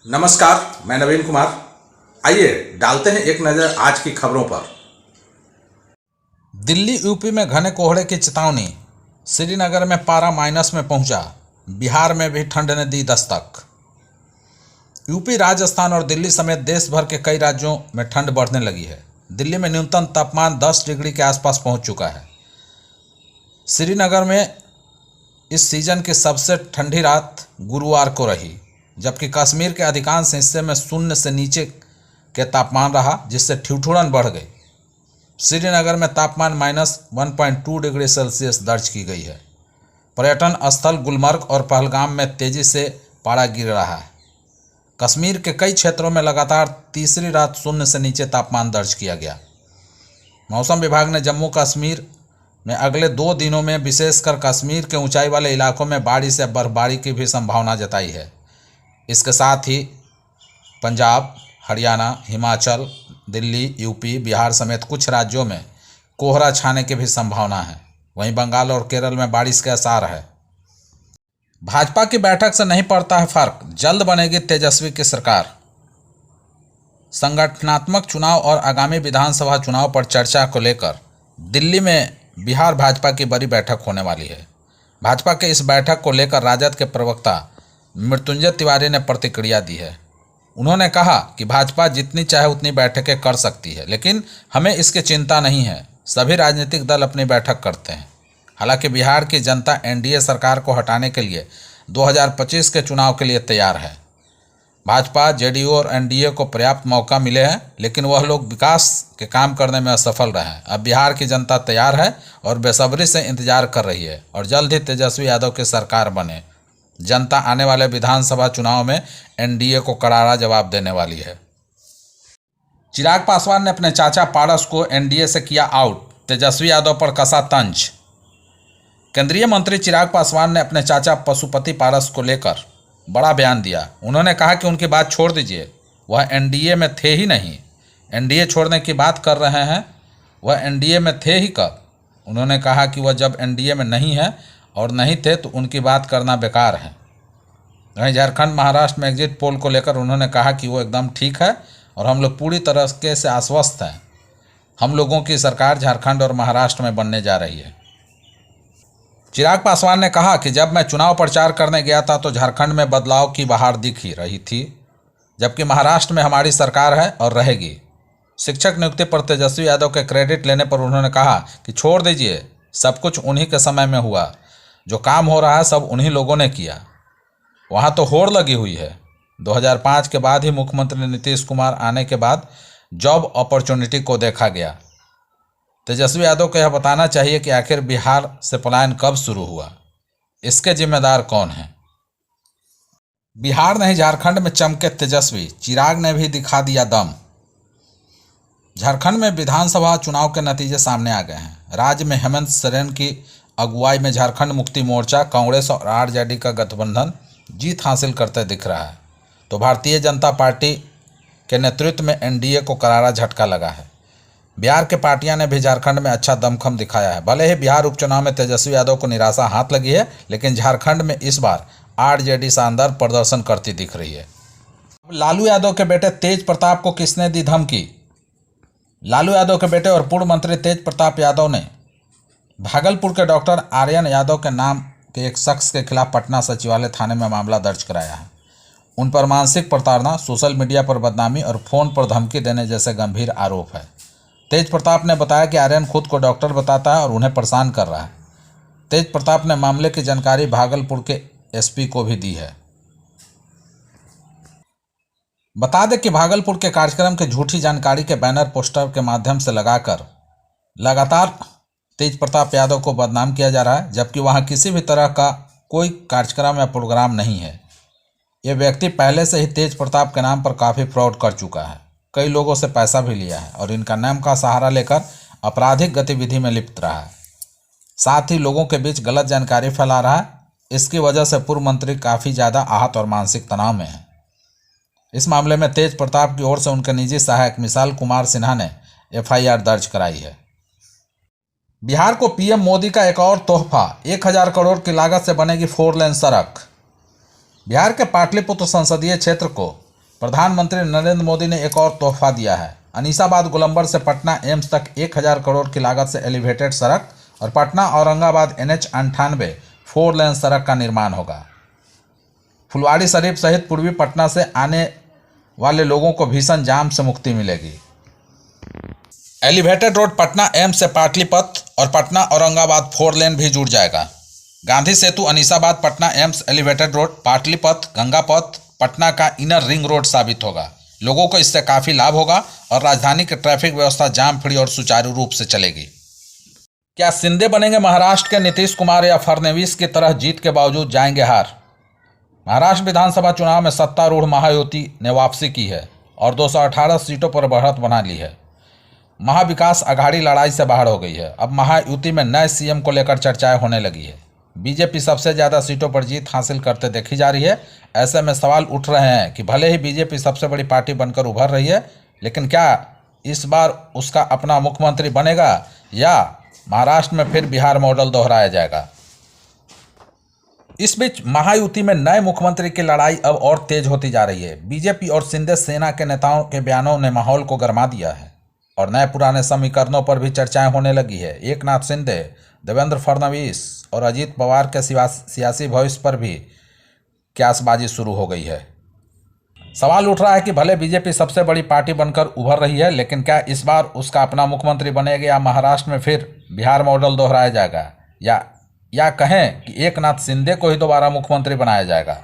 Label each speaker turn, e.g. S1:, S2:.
S1: नमस्कार, मैं नवीन कुमार। आइए डालते हैं एक नज़र आज की खबरों पर। दिल्ली यूपी में घने कोहरे की चेतावनी। श्रीनगर में पारा माइनस में पहुंचा। बिहार में भी ठंड ने दी दस्तक। यूपी, राजस्थान और दिल्ली समेत देश भर के कई राज्यों में ठंड बढ़ने लगी है। दिल्ली में न्यूनतम तापमान 10 डिग्री के आसपास पहुंच चुका है। श्रीनगर में इस सीजन की सबसे ठंडी रात गुरुवार को रही, जबकि कश्मीर के अधिकांश हिस्से में शून्य से नीचे के तापमान रहा, जिससे ठिठुरन बढ़ गई। श्रीनगर में तापमान -1.2 डिग्री सेल्सियस दर्ज की गई है। पर्यटन स्थल गुलमर्ग और पहलगाम में तेजी से पारा गिर रहा है। कश्मीर के कई क्षेत्रों में लगातार तीसरी रात शून्य से नीचे तापमान दर्ज किया गया। मौसम विभाग ने जम्मू कश्मीर में अगले 2 दिनों में विशेषकर कश्मीर के ऊंचाई वाले इलाकों में बारिश या बर्फबारी की भी संभावना जताई है। इसके साथ ही पंजाब, हरियाणा, हिमाचल, दिल्ली, यूपी, बिहार समेत कुछ राज्यों में कोहरा छाने की भी संभावना है। वहीं बंगाल और केरल में बारिश के आसार है। भाजपा की बैठक से नहीं पड़ता है फर्क, जल्द बनेगी तेजस्वी की सरकार। संगठनात्मक चुनाव और आगामी विधानसभा चुनाव पर चर्चा को लेकर दिल्ली में बिहार भाजपा की बड़ी बैठक होने वाली है। भाजपा के इस बैठक को लेकर राजद के प्रवक्ता मृत्युंजय तिवारी ने प्रतिक्रिया दी है। उन्होंने कहा कि भाजपा जितनी चाहे उतनी बैठकें कर सकती है, लेकिन हमें इसकी चिंता नहीं है। सभी राजनीतिक दल अपनी बैठक करते हैं। हालांकि बिहार की जनता एनडीए सरकार को हटाने के लिए 2025 के चुनाव के लिए तैयार है। भाजपा, जेडीयू और एनडीए को पर्याप्त मौका मिले हैं, लेकिन वह लोग विकास के काम करने में असफल रहे हैं। अब बिहार की जनता तैयार है और बेसब्री से इंतजार कर रही है और जल्द ही तेजस्वी यादव की सरकार बने। जनता आने वाले विधानसभा चुनाव में एनडीए को करारा जवाब देने वाली है। चिराग पासवान ने अपने चाचा पारस को एनडीए से किया आउट, तेजस्वी यादव पर कसा तंज। केंद्रीय मंत्री चिराग पासवान ने अपने चाचा पशुपति पारस को लेकर बड़ा बयान दिया। उन्होंने कहा कि उनकी बात छोड़ दीजिए, वह एनडीए में थे ही नहीं। एनडीए छोड़ने की बात कर रहे हैं, वह एनडीए में थे ही कब। उन्होंने कहा कि वह जब एनडीए में नहीं है और नहीं थे तो उनकी बात करना बेकार है। वहीं झारखंड, महाराष्ट्र में एग्जिट पोल को लेकर उन्होंने कहा कि वो एकदम ठीक है और हम लोग पूरी तरह से आश्वस्त हैं। हम लोगों की सरकार झारखंड और महाराष्ट्र में बनने जा रही है। चिराग पासवान ने कहा कि जब मैं चुनाव प्रचार करने गया था तो झारखंड में बदलाव की बहार दिख ही रही थी, जबकि महाराष्ट्र में हमारी सरकार है और रहेगी। शिक्षक नियुक्ति पर तेजस्वी यादव के क्रेडिट लेने पर उन्होंने कहा कि छोड़ दीजिए, सब कुछ उन्हीं के समय में हुआ। जो काम हो रहा है सब उन्हीं लोगों ने किया। वहाँ तो होड़ लगी हुई है। 2005 के बाद ही मुख्यमंत्री नीतीश कुमार आने के बाद जॉब अपॉर्चुनिटी को देखा गया। तेजस्वी यादव को यह बताना चाहिए कि आखिर बिहार से पलायन कब शुरू हुआ, इसके जिम्मेदार कौन हैं। बिहार नहीं झारखंड में चमके तेजस्वी, चिराग ने भी दिखा दिया दम। झारखंड में विधानसभा चुनाव के नतीजे सामने आ गए हैं। राज्य में हेमंत सोरेन की अगुवाई में झारखंड मुक्ति मोर्चा, कांग्रेस और आरजेडी का गठबंधन जीत हासिल करते दिख रहा है, तो भारतीय जनता पार्टी के नेतृत्व में एनडीए को करारा झटका लगा है। बिहार के पार्टियां ने भी झारखंड में अच्छा दमखम दिखाया है। भले ही बिहार उपचुनाव में तेजस्वी यादव को निराशा हाथ लगी है, लेकिन झारखंड में इस बार आरजेडी शानदार प्रदर्शन करती दिख रही है। लालू यादव के बेटे तेज प्रताप को किसने दी धमकी? लालू यादव के बेटे और पूर्व मंत्री तेज प्रताप यादव ने भागलपुर के डॉक्टर आर्यन यादव के नाम के एक शख्स के खिलाफ पटना सचिवालय थाने में मामला दर्ज कराया है। उन पर मानसिक प्रताड़ना, सोशल मीडिया पर बदनामी और फोन पर धमकी देने जैसे गंभीर आरोप है। तेज प्रताप ने बताया कि आर्यन खुद को डॉक्टर बताता है और उन्हें परेशान कर रहा है। तेज प्रताप ने मामले की जानकारी भागलपुर के एसपी को भी दी है। बता दें कि भागलपुर के कार्यक्रम की झूठी जानकारी के बैनर पोस्टर के माध्यम से लगाकर लगातार तेज प्रताप यादव को बदनाम किया जा रहा है, जबकि वहां किसी भी तरह का कोई कार्यक्रम या प्रोग्राम नहीं है। ये व्यक्ति पहले से ही तेज प्रताप के नाम पर काफ़ी फ्रॉड कर चुका है, कई लोगों से पैसा भी लिया है और इनका नाम का सहारा लेकर आपराधिक गतिविधि में लिप्त रहा है। साथ ही लोगों के बीच गलत जानकारी फैला रहा है। इसकी वजह से पूर्व मंत्री काफ़ी ज़्यादा आहत और मानसिक तनाव में है। इस मामले में तेज प्रताप की ओर से उनके निजी सहायक मिसाल कुमार सिन्हा ने एफआईआर दर्ज कराई है। बिहार को पीएम मोदी का एक और तोहफा, 1000 करोड़ की लागत से बनेगी 4 लेन सड़क। बिहार के पाटलिपुत्र संसदीय क्षेत्र को प्रधानमंत्री नरेंद्र मोदी ने एक और तोहफा दिया है। अनीसाबाद गोलंबर से पटना एम्स तक 1000 करोड़ की लागत से एलिवेटेड सड़क और पटना औरंगाबाद NH98 4 लेन सड़क का निर्माण होगा। फुलवाड़ी शरीफ सहित पूर्वी पटना से आने वाले लोगों को भीषण जाम से मुक्ति मिलेगी। एलिवेटेड रोड पटना एम्स से पाटलिपत और पटना औरंगाबाद 4 लेन भी जुड़ जाएगा। Gandhi Setu Anisabad Patna AIIMS elevated road Patliput Gangapath Patna का इनर रिंग रोड साबित होगा। लोगों को इससे काफ़ी लाभ होगा और राजधानी की ट्रैफिक व्यवस्था जाम फ्री और सुचारू रूप से चलेगी। क्या शिंदे बनेंगे महाराष्ट्र के नीतीश कुमार या फडणवीस की तरह जीत के बावजूद जाएंगे हार? महाराष्ट्र विधानसभा चुनाव में सत्तारूढ़ महायुति ने वापसी की है और 218 सीटों पर बढ़त बना ली है। महाविकास आघाड़ी लड़ाई से बाहर हो गई है। अब महायुति में नए सीएम को लेकर चर्चाएं होने लगी है। बीजेपी सबसे ज़्यादा सीटों पर जीत हासिल करते देखी जा रही है। ऐसे में सवाल उठ रहे हैं कि भले ही बीजेपी सबसे बड़ी पार्टी बनकर उभर रही है, लेकिन क्या इस बार उसका अपना मुख्यमंत्री बनेगा या महाराष्ट्र में फिर बिहार मॉडल दोहराया जाएगा? इस बीच महायुति में नए मुख्यमंत्री की लड़ाई अब और तेज होती जा रही है। बीजेपी और शिंदे सेना के नेताओं के बयानों ने माहौल को गर्मा दिया है और नए पुराने समीकरणों पर भी चर्चाएं होने लगी है। एकनाथ शिंदे, देवेंद्र फडणवीस और अजीत पवार के सियासी भविष्य पर भी क्यासबाजी शुरू हो गई है। सवाल उठ रहा है कि भले बीजेपी सबसे बड़ी पार्टी बनकर उभर रही है, लेकिन क्या इस बार उसका अपना मुख्यमंत्री बनेगा या महाराष्ट्र में फिर बिहार मॉडल दोहराया जाएगा या कहें कि एकनाथ शिंदे को ही दोबारा मुख्यमंत्री बनाया जाएगा?